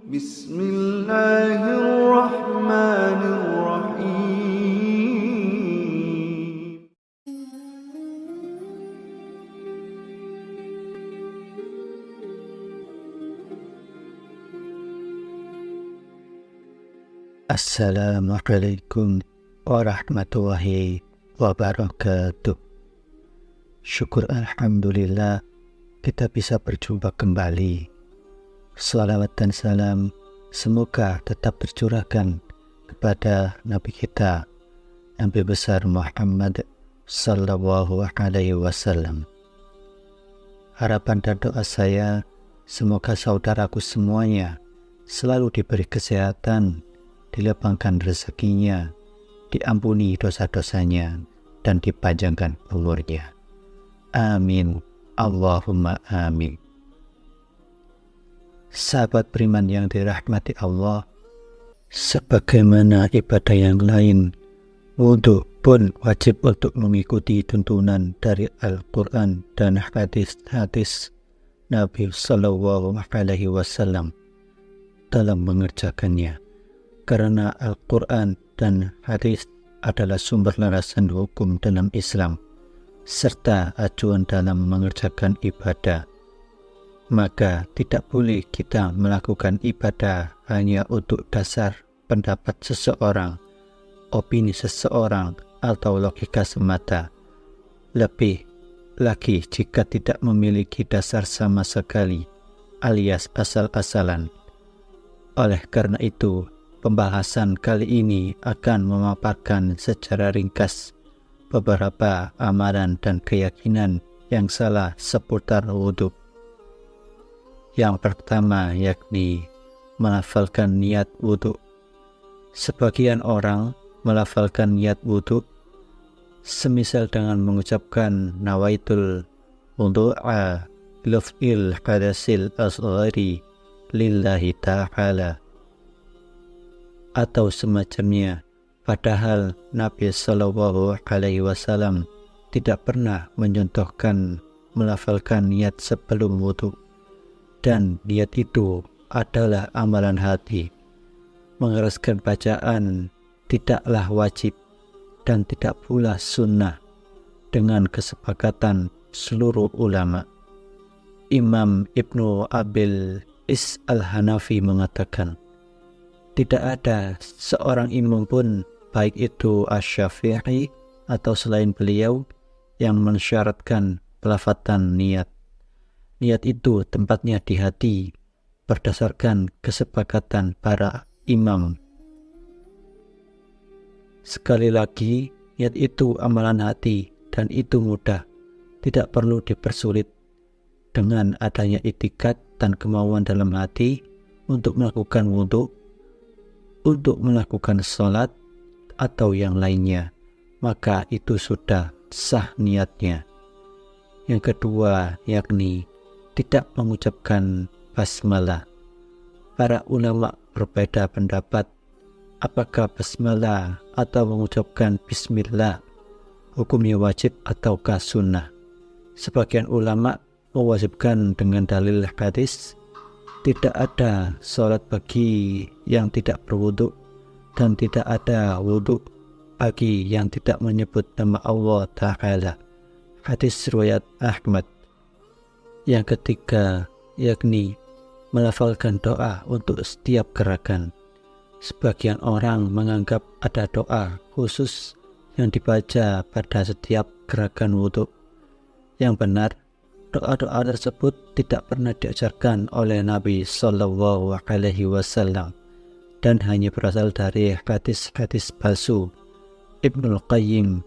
Bismillahirrahmanirrahim. Assalamualaikum warahmatullahi wabarakatuh. Syukur alhamdulillah kita bisa berjumpa kembali. Salawat dan salam semoga tetap tercurahkan kepada Nabi kita, Nabi besar Muhammad sallallahu alaihi wasallam. Harapan dan doa saya semoga saudaraku semuanya selalu diberi kesehatan, dilapangkan rezekinya, diampuni dosa-dosanya, dan dipanjangkan umurnya. Amin. Allahumma amin. Sahabat beriman yang dirahmati Allah, sebagaimana ibadah yang lain, wudhu pun wajib untuk mengikuti tuntunan dari Al-Quran dan hadis-hadis Nabi Sallallahu Alaihi Wasallam dalam mengerjakannya. Karena Al-Quran dan hadis adalah sumber landasan hukum dalam Islam, serta acuan dalam mengerjakan ibadah. Maka tidak boleh kita melakukan ibadah hanya untuk dasar pendapat seseorang, opini seseorang, atau logika semata. Lebih lagi jika tidak memiliki dasar sama sekali, alias asal-asalan. Oleh karena itu, pembahasan kali ini akan memaparkan secara ringkas beberapa amalan dan keyakinan yang salah seputar wudhu. Yang pertama yakni melafalkan niat wudhu. Sebagian orang melafalkan niat wudhu semisal dengan mengucapkan nawaitul wudhu'a luf'il hadasil asghari lillahi ta'ala atau semacamnya, padahal Nabi Sallallahu Alaihi Wasallam tidak pernah mencontohkan melafalkan niat sebelum wudhu, dan niat itu adalah amalan hati. Mengeraskan bacaan tidaklah wajib dan tidak pula sunnah dengan kesepakatan seluruh ulama. Imam Ibnu Abil Is al-Hanafi mengatakan, tidak ada seorang imam pun, baik itu Asy-Syafi'i atau selain beliau, yang mensyaratkan pelafatan niat. Niat itu tempatnya di hati, berdasarkan kesepakatan para imam. Sekali lagi, niat itu amalan hati dan itu mudah, tidak perlu dipersulit. Dengan adanya itikad dan kemauan dalam hati untuk melakukan wudhu, untuk melakukan sholat atau yang lainnya, maka itu sudah sah niatnya. Yang kedua yakni tidak mengucapkan basmalah. Para ulama berbeda pendapat apakah basmalah atau mengucapkan bismillah hukumnya wajib ataukah sunnah. Sebagian ulama mewajibkan dengan dalil hadis, tidak ada sholat bagi yang tidak berwudhu dan tidak ada wudhu bagi yang tidak menyebut nama Allah Ta'ala. Hadis riwayat Ahmad. Yang ketiga yakni melafalkan doa untuk setiap gerakan. Sebagian orang menganggap ada doa khusus yang dibaca pada setiap gerakan wudhu. Yang benar, doa-doa tersebut tidak pernah diajarkan oleh Nabi Sallallahu Alaihi Wasallam dan hanya berasal dari hadis-hadis palsu. Ibnul Qayyim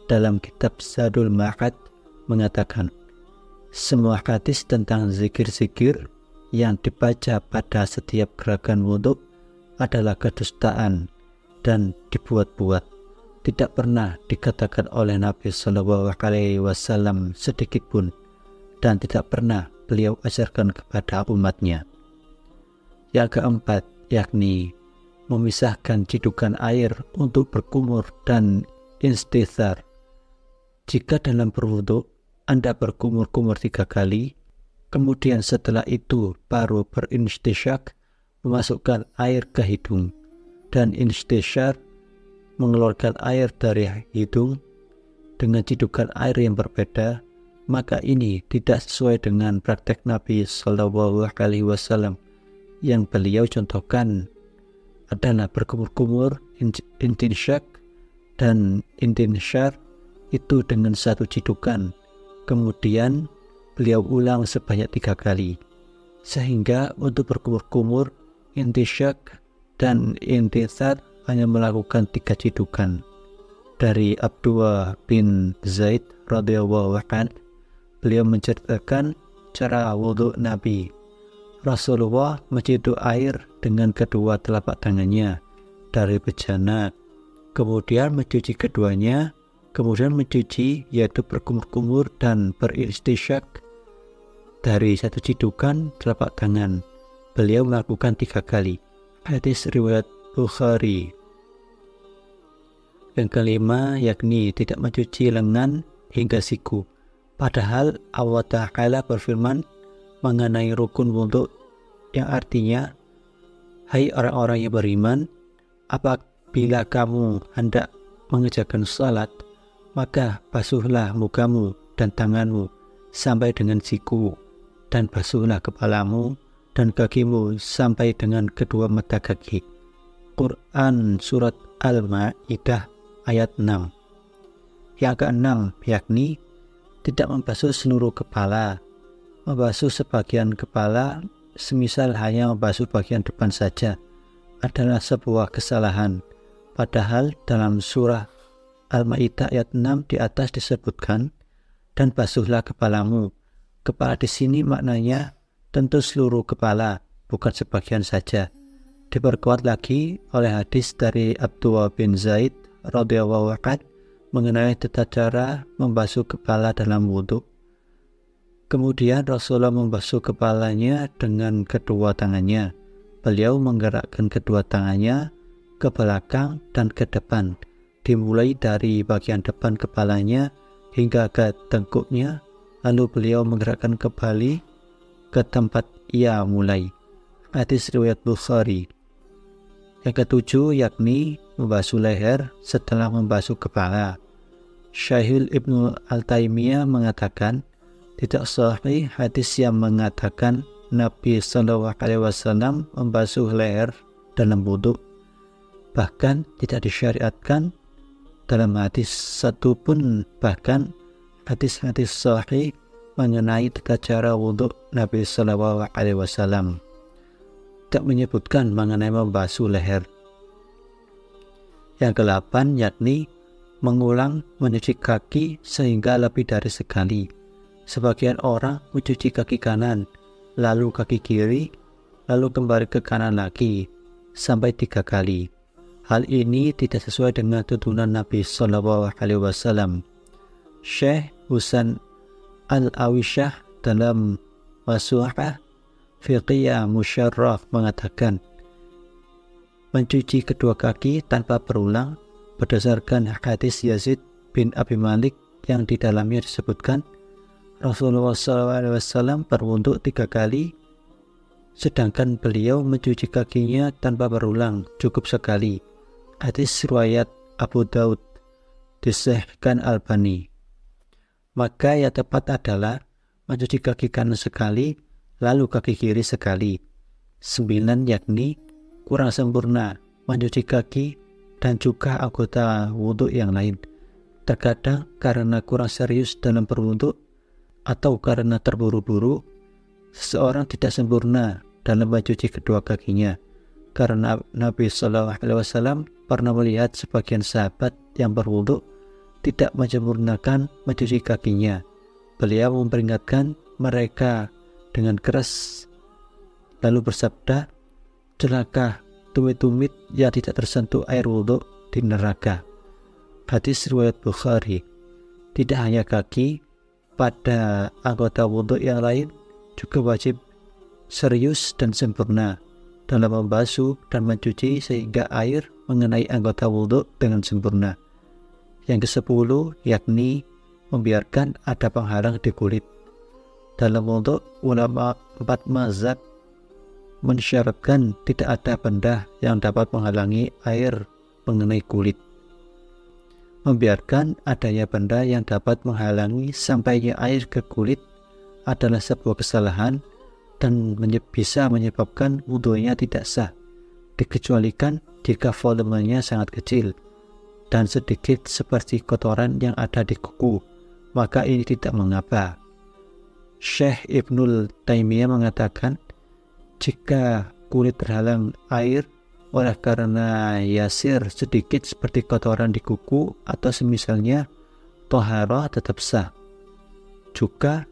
dalam kitab Zadul Ma'ad mengatakan, semua hadis tentang zikir-zikir yang dibaca pada setiap gerakan wudhu adalah kedustaan dan dibuat-buat. Tidak pernah dikatakan oleh Nabi Sallallahu Alaihi Wasallam sedikit pun, dan tidak pernah beliau ajarkan kepada umatnya. Yang keempat yakni memisahkan cidukan air untuk berkumur dan istithar. Jika dalam berwudu Anda berkumur-kumur 3 kali, kemudian setelah itu baru berinstisyak, memasukkan air ke hidung, dan instinsyaq mengeluarkan air dari hidung dengan cidukan air yang berbeda, maka ini tidak sesuai dengan praktek Nabi Shallallahu Alaihi Wasallam. Yang beliau contohkan adalah berkumur-kumur instinsyaq dan instinsyaq itu dengan satu cidukan, kemudian beliau ulang sebanyak 3 kali, sehingga untuk berkumur-kumur instinsyaq dan instinsyaq hanya melakukan 3 cidukan. Dari Abdullah bin Zaid radhiyallahu anhu, beliau menceritakan cara wudhu Nabi. Rasulullah menciduk air dengan kedua telapak tangannya dari bejana, kemudian mencuci keduanya, kemudian mencuci yaitu berkumur-kumur dan berinstinsyaq dari satu cidukan telapak tangan. Beliau melakukan 3 kali. Hadis riwayat Bukhari. Yang kelima yakni tidak mencuci lengan hingga siku. Padahal Allah Ta'ala berfirman mengenai rukun wudhu yang artinya, hai orang-orang yang beriman, apabila kamu hendak mengerjakan salat, maka basuhlah mukamu dan tanganmu sampai dengan siku, dan basuhlah kepalamu dan kakimu sampai dengan kedua mata kaki. Quran Surat Al-Ma'idah ayat 6. Yang keenam yakni tidak membasuh seluruh kepala. Membasuh sebagian kepala, semisal hanya membasuh bagian depan saja, adalah sebuah kesalahan. Padahal dalam surah Al-Ma'idah ayat 6 di atas disebutkan, dan basuhlah kepalamu. Kepala di sini maknanya tentu seluruh kepala, bukan sebagian saja. Diperkuat lagi oleh hadis dari Abdullah bin Zaid radhiyallahu anhu mengenai tata cara membasuh kepala dalam wudhu. Kemudian Rasulullah membasuh kepalanya dengan kedua tangannya. Beliau menggerakkan kedua tangannya ke belakang dan ke depan, dimulai dari bagian depan kepalanya hingga ke tengkuknya, lalu beliau menggerakkan kembali ke tempat ia mulai. Hadis riwayat Bukhari. Yang ketujuh yakni membasuh leher setelah membasuh kepala. Syahil Ibnu Al-Taimiyah mengatakan, tidak sahih hadis yang mengatakan Nabi Shallallahu Alaihi Wasallam membasuh leher dalam wudhu. Bahkan tidak disyariatkan dalam hadis satu pun, bahkan hadis-hadis sahih mengenai tata cara wudhu Nabi Shallallahu Alaihi Wasallam tidak menyebutkan mengenai membasuh leher. Yang ke-8 yakni mengulang mencuci kaki sehingga lebih dari sekali. Sebagian orang mencuci kaki kanan, lalu kaki kiri, lalu kembali ke kanan lagi, sampai 3 kali. Hal ini tidak sesuai dengan tuntunan Nabi Shallallahu Alaihi Wasallam. Syekh Husain Al-Awisyah dalam Masu'ah Fiqhiyah Musyarraf mengatakan, mencuci kedua kaki tanpa berulang berdasarkan hadis Yazid bin Abi Malik yang di dalamnya disebutkan Rasulullah SAW berwudhu 3 kali, sedangkan beliau mencuci kakinya tanpa berulang cukup sekali. Hadis riwayat Abu Daud, disahihkan Albani. Maka yang tepat adalah mencuci kaki kanan sekali, lalu kaki kiri sekali. 9 yakni kurang sempurna mencuci kaki dan juga anggota wudhu yang lain. Terkadang karena kurang serius dalam berwudhu atau karena terburu-buru, seseorang tidak sempurna dalam mencuci kedua kakinya. Karena Nabi Shallallahu Alaihi Wasallam pernah melihat sebagian sahabat yang berwudhu tidak menyempurnakan mencuci kakinya. Beliau memperingatkan mereka dengan keras, lalu bersabda, celaka tumit-tumit yang tidak tersentuh air wudhu di neraka. Hadis riwayat Bukhari. Tidak hanya kaki, pada anggota wudhu yang lain juga wajib serius dan sempurna dalam membasuh dan mencuci sehingga air mengenai anggota wudhu dengan sempurna. Yang ke-10 yakni membiarkan ada penghalang di kulit. Dalam wudhu, ulama 4 mazhab mensyaratkan tidak ada benda yang dapat menghalangi air mengenai kulit. Membiarkan adanya benda yang dapat menghalangi sampainya air ke kulit adalah sebuah kesalahan dan bisa menyebabkan wudunya tidak sah, dikecualikan jika volumenya sangat kecil dan sedikit seperti kotoran yang ada di kuku, maka ini tidak mengapa. Syekh Ibnul Taimiyah mengatakan, jika kulit terhalang air oleh karena yasir sedikit seperti kotoran di kuku atau semisalnya, toharah tetap sah. Juga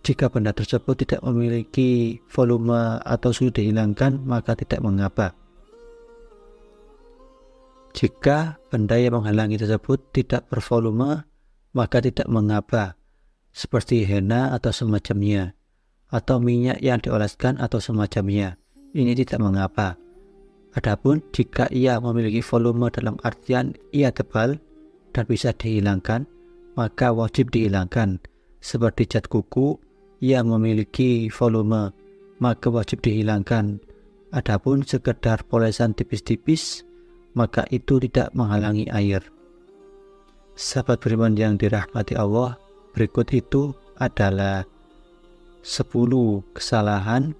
jika benda tersebut tidak memiliki volume atau sudah dihilangkan, maka tidak mengapa. Jika benda yang menghalangi tersebut tidak bervolume, maka tidak mengapa, seperti henna atau semacamnya, atau minyak yang dioleskan atau semacamnya. Ini tidak mengapa. Adapun jika ia memiliki volume dalam artian ia tebal dan bisa dihilangkan, maka wajib dihilangkan. Seperti cat kuku yang memiliki volume, maka wajib dihilangkan. Adapun sekedar polesan tipis-tipis, maka itu tidak menghalangi air. Sahabat beriman yang dirahmati Allah, berikut itu adalah 10 kesalahan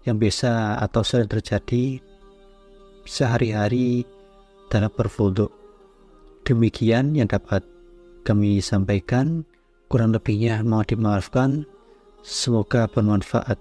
yang bisa atau sering terjadi sehari-hari dalam berwudu. Demikian yang dapat kami sampaikan, kurang lebihnya mohon dimaafkan. Semoga bermanfaat.